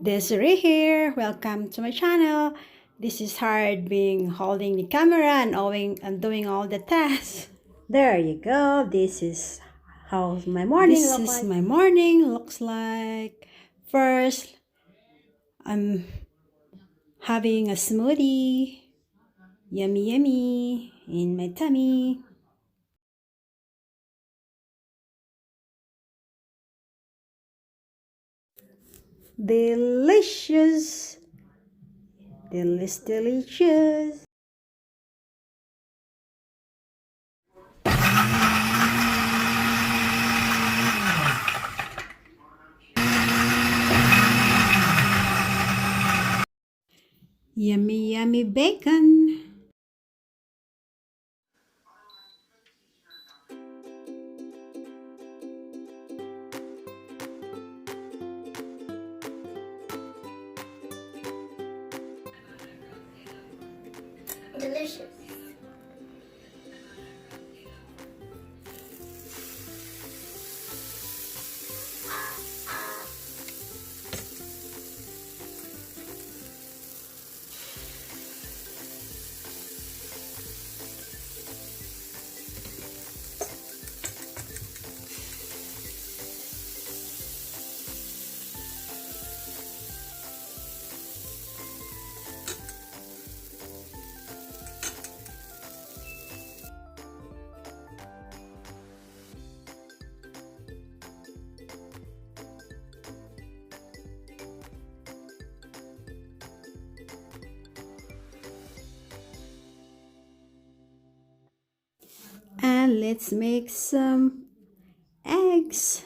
Desiree here. Welcome to my channel. This is hard being holding the camera and doing all the tasks. There you go. This is how my morning looks like. First, I'm having a smoothie. Yummy, yummy in my tummy. Delicious. Delicious. Yummy, yummy bacon. Delicious. And let's make some eggs.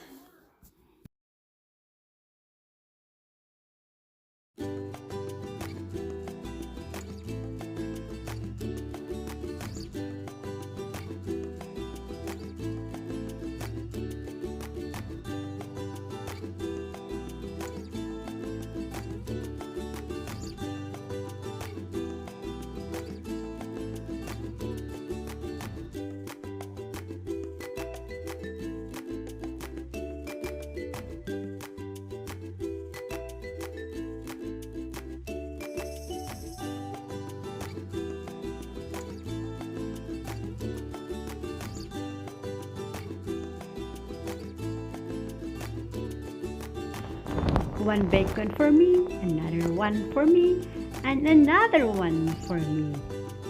One bacon for me, another one for me, and another one for me,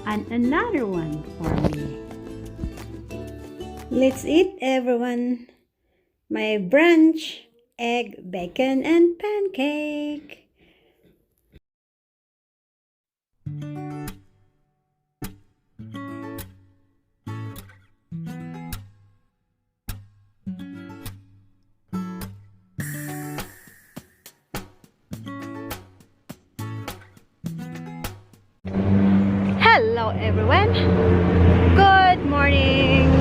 and another one for me. Let's eat, everyone. My brunch, egg, bacon, and pancake. Hello everyone, good morning.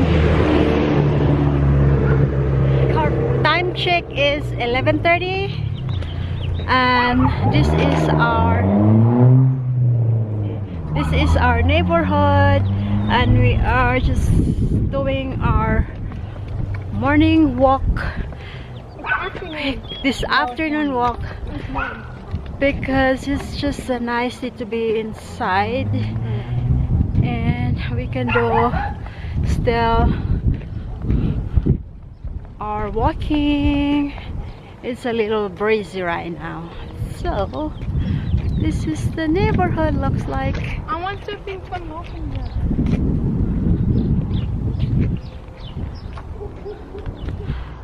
Time check is 11:30 and this is our neighborhood, and we are just doing our morning walk, this afternoon walk, because it's just a nice day to be inside and we can do still our walking. It's a little breezy right now, so this is the neighborhood looks like. I want to be fun walking there.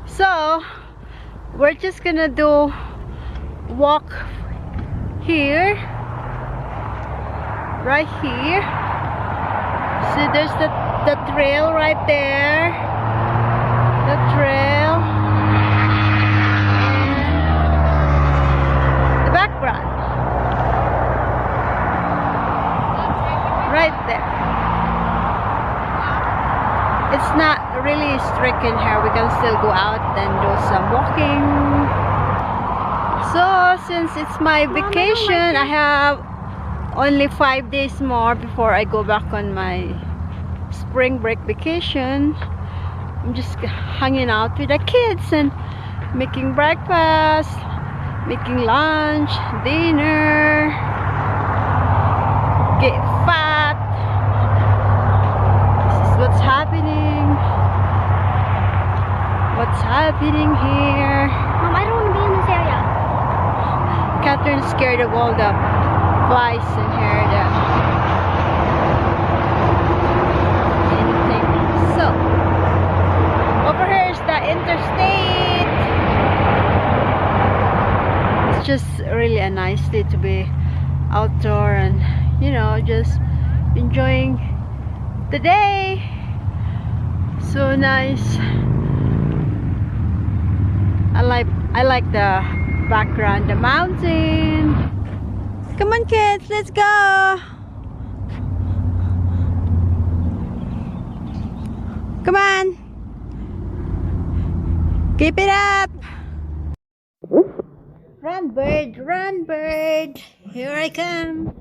So we're just gonna do walk here, right here. See, there's the trail right there, the trail, and the background right there. It's not really strict in here. We can still go out and do some walking. So since it's my vacation, I have only 5 days more before I go back on my spring break vacation. I'm just hanging out with the kids and making breakfast, making lunch, dinner, get fat. This is what's happening. What's happening here? Mom, I don't want to be in this area. Catherine's scared of all the flies in here. Anything. So, over here is the interstate. It's just really a nice day to be outdoor and, you know, just enjoying the day. So nice. I like the background, the mountain. Come on, kids, let's go. Come on. Keep it up. Run, bird, run, bird. Here I come.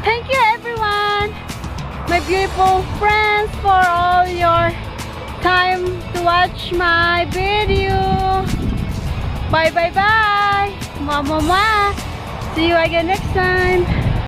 Thank you everyone, my beautiful friends, for all your time to watch my video. Bye bye bye. Mwah, mwah, mwah. See you again next time.